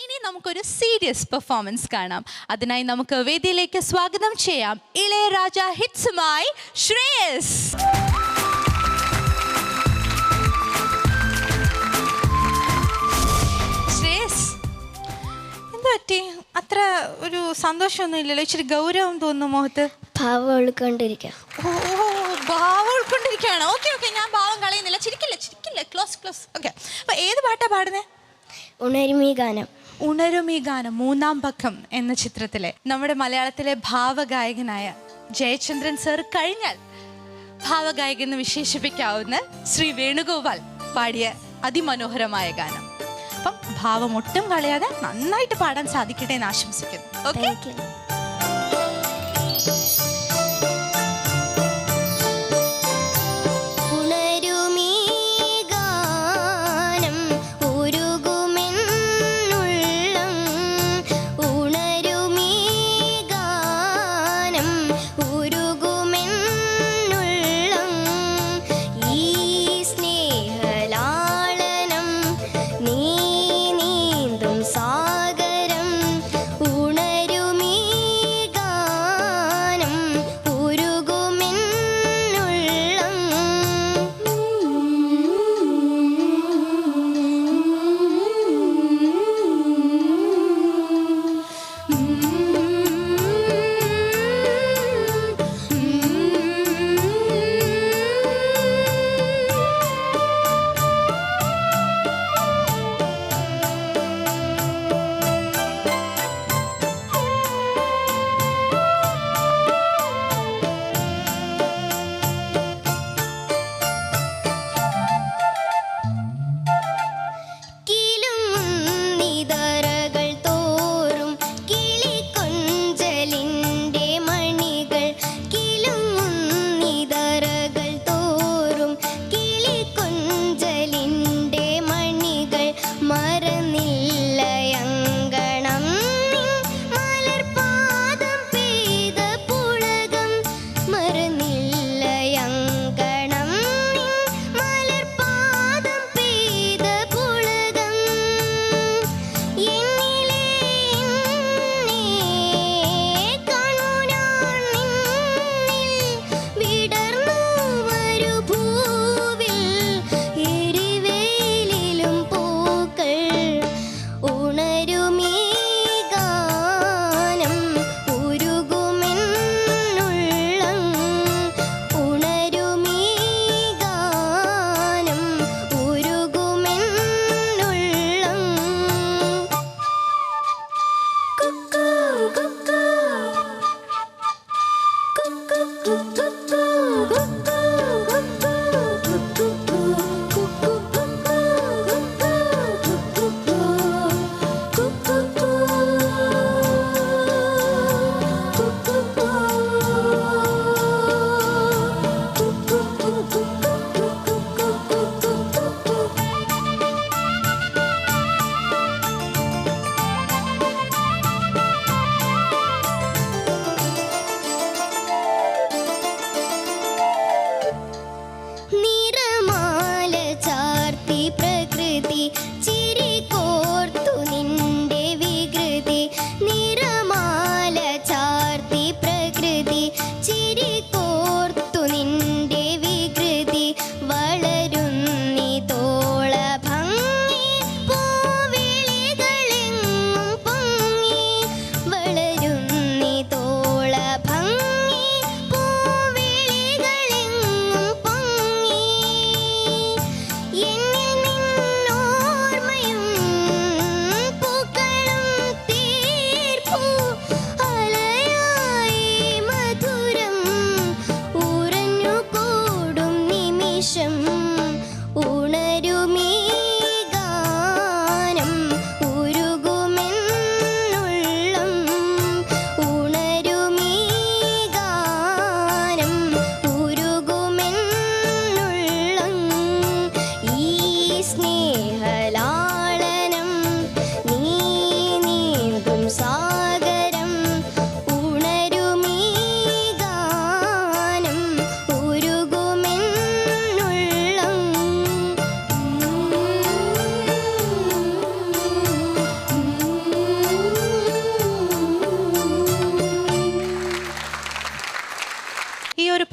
ഇനി നമുക്കൊരു serious performance കാണാം. അതിനായി നമുക്ക് വേദിയിലേക്ക് സ്വാഗതം ചെയ്യാം ഇളയരാജ ഹിറ്റ്സുമായി ശ്രേയസ്. ശ്രേയസ്, എന്താ പറ്റി? അത്ര ഒരു സന്തോഷമൊന്നും ഇല്ലല്ലോ, ഇച്ചിരി ഗൗരവം തോന്നുന്നു മുഖത്ത്. ഭാവം ഉൾക്കൊണ്ടിരിക്കാം. ഭാവം ഉൾക്കൊണ്ടിരിക്കുകയാണ്. ഓക്കെ ഓക്കെ, ഞാൻ ഭാവം കളയുന്നില്ല. ചിരിക്കില്ല ചിരിക്കില്ല, ക്ലോസ് ക്ലോസ്. ഓക്കെ, അപ്പൊ ഏത് പാട്ടാ പാടുന്നത്? ഉണരുമീ ഗാനം. ഉണരുമീ ഗാനം മൂന്നാം പക്കം എന്ന ചിത്രത്തിലെ നമ്മുടെ മലയാളത്തിലെ ഭാവഗായകനായ ജയചന്ദ്രൻ സർ കഴിഞ്ഞാൽ ഭാവഗായകൻ എന്ന് വിശേഷിപ്പിക്കാവുന്ന ശ്രീ വേണുഗോപാൽ പാടിയ അതിമനോഹരമായ ഗാനം. അപ്പം ഭാവം ഒട്ടും കളയാതെ നന്നായിട്ട് പാടാൻ സാധിക്കട്ടെ എന്ന് ആശംസിക്കുന്നു. ഓക്കെ,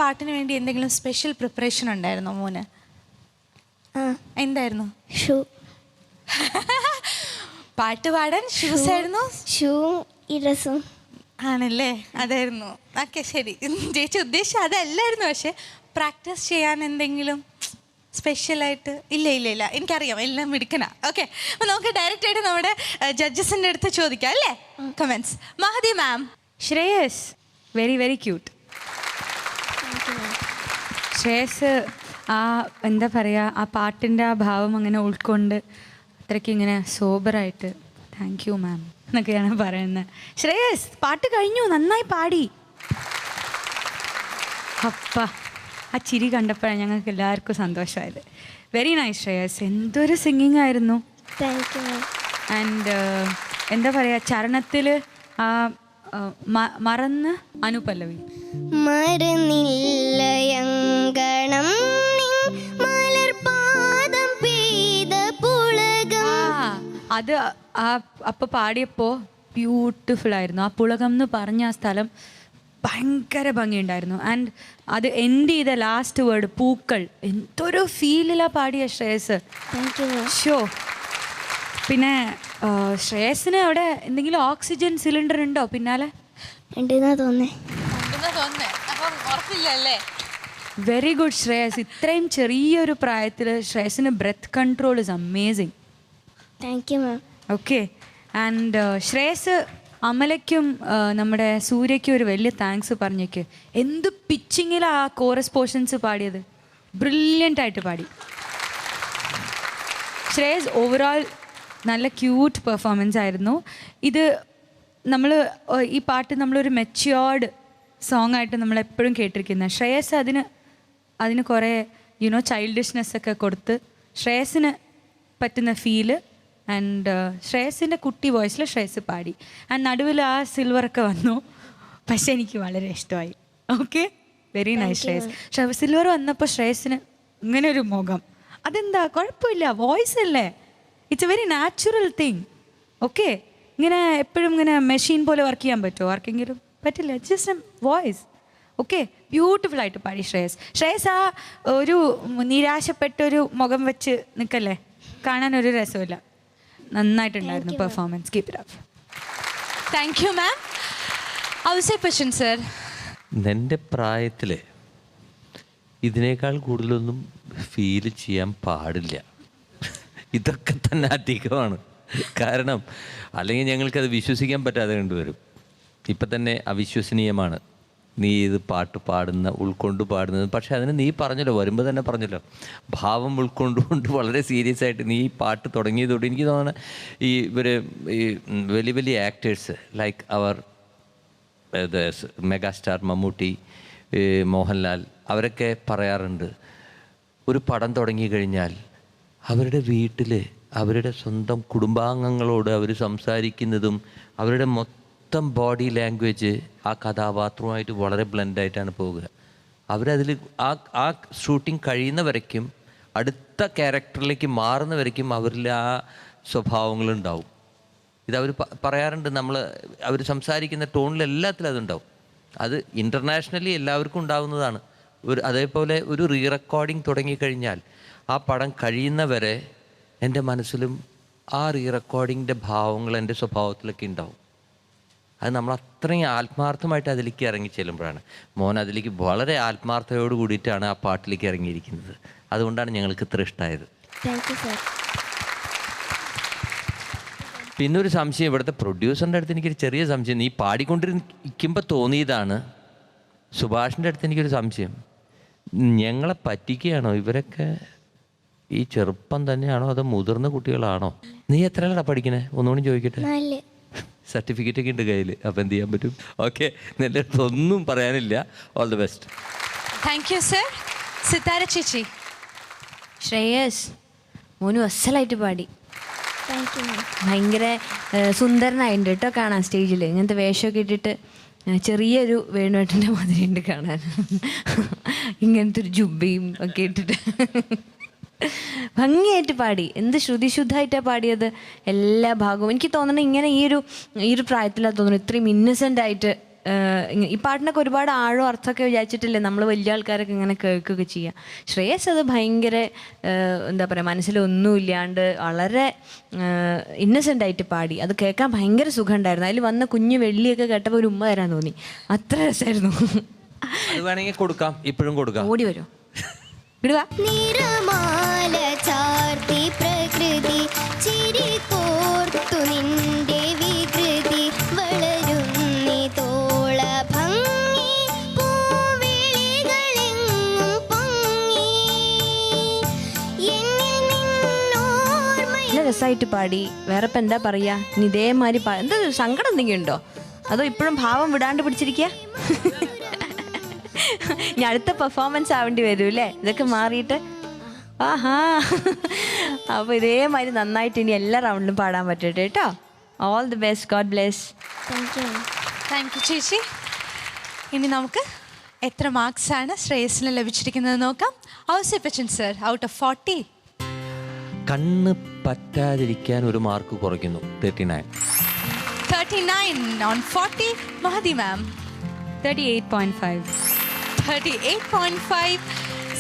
പാട്ടിന് വേണ്ടി എന്തെങ്കിലും സ്പെഷ്യൽ പ്രിപ്പറേഷൻ ഉണ്ടായിരുന്നോ മോന്? ആ എന്തായിരുന്നു? ഷൂ. പാട്ട് പാടാൻ ഷൂസ് ആയിരുന്നു? ഷൂവും ഈ ഡ്രസ്സും. ആണല്ലേ, അതായിരുന്നു. ഓക്കെ, ശരി. ചേച്ചി ഉദ്ദേശിച്ച അതല്ലായിരുന്നു. പക്ഷെ പ്രാക്ടീസ് ചെയ്യാൻ എന്തെങ്കിലും സ്പെഷ്യലായിട്ട്? ഇല്ല ഇല്ല ഇല്ല, എനിക്കറിയാം, എല്ലാം മിടുക്കനാ. ഓക്കെ, അപ്പോൾ നമുക്ക് ഡയറക്റ്റ് ആയിട്ട് നമ്മുടെ ജഡ്ജസിൻ്റെ അടുത്ത് ചോദിക്കാം അല്ലേ? Comments. Mahadi ma'am. Shreyas very very cute. Shreyas ആ എന്താ പറയുക, ആ പാട്ടിൻ്റെ ആ ഭാവം അങ്ങനെ ഉൾക്കൊണ്ട് അത്രയ്ക്ക് ഇങ്ങനെ സോബറായിട്ട് താങ്ക് യു മാം എന്നൊക്കെയാണ് പറയുന്നത്. ശ്രേയസ് പാട്ട് കഴിഞ്ഞു, നന്നായി പാടി. അപ്പ ആ ചിരി കണ്ടപ്പോഴാണ് ഞങ്ങൾക്ക് എല്ലാവർക്കും സന്തോഷമായത്. വെരി നൈസ് ശ്രേയസ്, എന്തൊരു സിംഗിങ് ആയിരുന്നു. Thank you ma'am. ആൻഡ് എന്താ പറയുക, ചരണത്തിൽ ആ മറന്ന് അനുപല്ലവി. മറന്നില്ലയങ്കണം മലർപാദം പെയ്ത പുളകം. അത് അപ്പോൾ പാടിയപ്പോൾ ബ്യൂട്ടിഫുൾ ആയിരുന്നു. ആ പുളകം എന്ന് പറഞ്ഞ ആ സ്ഥലം ഭയങ്കര ഭംഗിയുണ്ടായിരുന്നു. ആൻഡ് അത് എൻഡ് ചെയ്ത ലാസ്റ്റ് വേർഡ് പൂക്കൾ, എന്തൊരു ഫീലിലാണ് പാടിയ Shreyas. Thank you ma'am. Show. പിന്നെ ശ്രേയസിന് അവിടെ എന്തെങ്കിലും ഓക്സിജൻ സിലിണ്ടർ ഉണ്ടോ പിന്നാലെ? ഉണ്ടെന്നാ തോന്നേ. Very good Shreyas. ഇത്രയും ചെറിയൊരു പ്രായത്തിൽ ശ്രേയസിന് breath control is amazing. Thank you ma'am. Okay. And Shreyas അമലയ്ക്കും നമ്മുടെ സൂര്യയ്ക്കും ഒരു വലിയ താങ്ക്സ് പറഞ്ഞേക്ക്. എന്ത് പിച്ചിങ്ങിലാണ് ആ കോറസ് പോർഷൻസ് പാടിയത്, ബ്രില്യൻ്റ് ആയിട്ട് പാടി. ശ്രേയസ് ഓവറോൾ നല്ല ക്യൂട്ട് പെർഫോമൻസ് ആയിരുന്നു. ഇത് നമ്മൾ ഈ പാട്ട് നമ്മളൊരു മെച്യോർഡ് സോങ് ആയിട്ട് നമ്മളെപ്പോഴും കേട്ടിരിക്കുന്നത്. ശ്രേയസ് അതിന് കുറേ ചൈൽഡിഷ്നെസ് ഒക്കെ കൊടുത്ത് ശ്രേയസിന് പറ്റുന്ന ഫീല് ആൻഡ് ശ്രേയസിൻ്റെ കുട്ടി വോയിസിൽ ശ്രേയസ് പാടി. ആൻഡ് നടുവിൽ ആ സിൽവറൊക്കെ വന്നു, പക്ഷെ എനിക്ക് വളരെ ഇഷ്ടമായി. Okay, very nice Shreyas. Silver വന്നപ്പോൾ ശ്രേയസിന് ഇങ്ങനെ ഒരു മുഖം, അതെന്താ, കുഴപ്പമില്ല, വോയിസ് അല്ലേ, it's A very natural thing. Okay, ഇങ്ങനെ എപ്പോഴും ഇങ്ങനെ മെഷീൻ പോലെ വർക്ക് ചെയ്യാൻ പറ്റുമോ ആർക്കെങ്കിലും? പറ്റില്ല, just A voice. Okay, beautiful ആയിട്ട് പാടി ശ്രേയസ്. ശ്രേയസ് ആ ഒരു നിരാശപ്പെട്ടൊരു മുഖം വെച്ച് നിൽക്കല്ലേ, കാണാനൊരു രസമില്ല. നന്നായിട്ടുണ്ടായിരുന്നു performance. Keep it up. Thank you ma'am. Ouseppachan sir. എൻ്റെ പ്രായത്തിൽ ഇതിനേക്കാൾ കൂടുതലൊന്നും ഫീൽ ചെയ്യാൻ പാടില്ല. ഇതൊക്കെ തന്നെ അധികമാണ്. കാരണം അല്ലെങ്കിൽ ഞങ്ങൾക്കത് വിശ്വസിക്കാൻ പറ്റാതെ കണ്ടുവരും. ഇപ്പം തന്നെ അവിശ്വസനീയമാണ് നീ ഇത് പാട്ട് ഉൾക്കൊണ്ട് പാടുന്നത്. പക്ഷേ അതിന് നീ പറഞ്ഞല്ലോ, വരുമ്പോൾ തന്നെ പറഞ്ഞല്ലോ, ഭാവം ഉൾക്കൊണ്ടുകൊണ്ട് വളരെ സീരിയസ് ആയിട്ട് നീ ഈ പാട്ട് തുടങ്ങിയതോടെ എനിക്ക് തോന്നുന്നു ഈ വലിയ വലിയ ആക്ടേഴ്സ് ലൈക്ക് അവർ മെഗാസ്റ്റാർ മമ്മൂട്ടി, മോഹൻലാൽ, അവരൊക്കെ പറയാറുണ്ട്, ഒരു പടം തുടങ്ങിക്കഴിഞ്ഞാൽ അവരുടെ വീട്ടിൽ അവരുടെ സ്വന്തം കുടുംബാംഗങ്ങളോട് അവർ സംസാരിക്കുന്നതും അവരുടെ മൊത്തം ബോഡി ലാംഗ്വേജ് ആ കഥാപാത്രവുമായിട്ട് വളരെ ബ്ലെൻഡായിട്ടാണ് പോവുക. അവരതിൽ ആ ഷൂട്ടിംഗ് കഴിയുന്ന വരയ്ക്കും അടുത്ത ക്യാരക്ടറിലേക്ക് മാറുന്ന വരയ്ക്കും അവരിൽ ആ സ്വഭാവങ്ങളുണ്ടാവും. ഇതവർ പറയാറുണ്ട്. അവർ സംസാരിക്കുന്ന ടോണിലെല്ലാത്തിലും അതുണ്ടാവും. അത് ഇൻ്റർനാഷണലി എല്ലാവർക്കും ഉണ്ടാകുന്നതാണ്. അതേപോലെ ഒരു റീ റെക്കോർഡിങ് തുടങ്ങിക്കഴിഞ്ഞാൽ ആ പടം കഴിയുന്നവരെ എൻ്റെ മനസ്സിലും ആ റീ റെക്കോർഡിങ്ങിൻ്റെ ഭാവങ്ങൾ എൻ്റെ സ്വഭാവത്തിലൊക്കെ ഉണ്ടാവും. അത് നമ്മൾ അത്രയും ആത്മാർത്ഥമായിട്ട് അതിലേക്ക് ഇറങ്ങി ചെല്ലുമ്പോഴാണ്. മോൻ അതിലേക്ക് വളരെ ആത്മാർത്ഥതയോട് കൂടിയിട്ടാണ് ആ പാട്ടിലേക്ക് ഇറങ്ങിയിരിക്കുന്നത്. അതുകൊണ്ടാണ് ഞങ്ങൾക്ക് ഇത്ര ഇഷ്ടമായത്. പിന്നെ ഒരു സംശയം, ഇവിടുത്തെ പ്രൊഡ്യൂസറിൻ്റെ അടുത്ത് എനിക്കൊരു ചെറിയ സംശയം. നീ പാടിക്കൊണ്ടിരിക്കുമ്പോൾ തോന്നിയതാണ്. സുഭാഷിൻ്റെ അടുത്ത് എനിക്കൊരു സംശയം, ഞങ്ങളെ പറ്റിക്കുകയാണോ ഇവരൊക്കെ? ഈ ചെറുപ്പം തന്നെയാണോ അതോ മുതിർന്ന കുട്ടികളാണോ? നീ എത്രയാളാ പഠിക്കണേ? ഒന്നുകൂടി ചോദിക്കട്ടെ. സർട്ടിഫിക്കറ്റ് ഒക്കെ ഉണ്ട് കയ്യിൽ, അപ്പം എന്ത് ചെയ്യാൻ പറ്റും? ഓക്കെ, എൻ്റെ അടുത്ത് ഒന്നും പറയാനില്ല. All the best. Thank you sir. Sithara ചേച്ചി. ശ്രേയസ് മോനു അസലായിട്ട് പാടി. ഭയങ്കര സുന്ദരനായിട്ടുണ്ട് കേട്ടോ കാണാൻ. സ്റ്റേജിൽ ഇങ്ങനത്തെ വേഷമൊക്കെ ഇട്ടിട്ട് ചെറിയൊരു വേണുവേട്ടൻ്റെ മാതിരി ഉണ്ട് കാണാൻ. ഇങ്ങനത്തെ ഒരു ജുബയും ഒക്കെ ഇട്ടിട്ട് ഭംഗിയായിട്ട് പാടി. എന്ത് ശ്രുതിശുദ്ധമായിട്ടാണ് പാടിയത് എല്ലാ ഭാഗവും. എനിക്ക് തോന്നുന്നത് ഇങ്ങനെ ഈ ഒരു പ്രായത്തിലാണ് തോന്നുന്നു ഇത്രയും ഇന്നസെൻ്റ് ആയിട്ട് ഈ പാട്ടിനൊക്കെ ഒരുപാട് ആഴോ അർത്ഥമൊക്കെ വിചാരിച്ചിട്ടില്ലേ നമ്മൾ വലിയ ആൾക്കാരൊക്കെ ഇങ്ങനെ കേൾക്കുകയൊക്കെ ചെയ്യുക. ശ്രേയസ് അത് ഭയങ്കര എന്താ പറയുക, മനസ്സിലൊന്നുമില്ലാണ്ട് വളരെ ഇന്നസെൻ്റ് ആയിട്ട് പാടി. അത് കേൾക്കാൻ ഭയങ്കര സുഖമുണ്ടായിരുന്നു. അതിൽ വന്ന കുഞ്ഞു വെള്ളിയൊക്കെ കേട്ടപ്പോൾ ഒരു ഉമ്മ തരാൻ തോന്നി. അത്ര രസമായിരുന്നു. അത് വേണമെങ്കിൽ കൊടുക്കാം, ഇപ്പോഴും കൊടുക്കാം. ഓടി വരും, വിടുക. നിറമാല ചാർത്തി പ്രകൃതി ചിരി കോർത്തു നിന്റെ വികൃതി വളരുന്നി തോള ഭംഗി പൂവിളികളെങ്ങും പൊങ്ങി എന്നിൽ നിന്നോർമ്മ. നല്ല രസമായിട്ട് പാടി. വേറെ ഇപ്പം എന്താ പറയുക, ഇനി ഇതേമാതിരി എന്താ സങ്കടം എന്തെങ്കിലും ഉണ്ടോ, അതോ ഇപ്പോഴും ഭാവം വിടാണ്ട് പിടിച്ചിരിക്കുക? ഇനി അടുത്ത പെർഫോമൻസ് ആവേണ്ടി വരും അല്ലേ, ഇതൊക്കെ മാറിയിട്ട്? ആഹാ, അപ്പോൾ ഇതേമാതിരി നന്നായിട്ട് ഇനി എല്ലാ റൗണ്ടിലും പാടാൻ പറ്റട്ടെ കേട്ടോ. All the best, God bless. Thank you ചേച്ചി. ഇനി നമുക്ക് എത്ര മാർക്സ് ആണ് ശ്രേയസിന് ലഭിച്ചിരിക്കുന്നത് നോക്കാം. Ouseppachan sir, out of 40. കണ്ണ് പറ്റാതിരിക്കാൻ ഒരു മാർക്ക് കുറയ്ക്കുന്നു, 39. 39 on 40. മഹദി മാം 38.5. 38.5.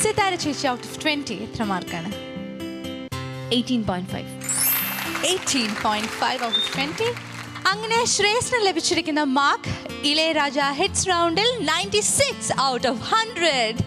സിതാര ചേച്ചി, ഔട്ട് ഓഫ് 20 എത്ര മാർക്കാണ്? 18.5. 18.5 ഔട്ട് ഓഫ് 20. അങ്ങനെ ശ്രേയസിന് ലഭിച്ചിരിക്കുന്ന മാർക്ക് ഇളയരാജ ഹിറ്റ്സ് റൗണ്ടിൽ 96 ഔട്ട് ഓഫ് 100.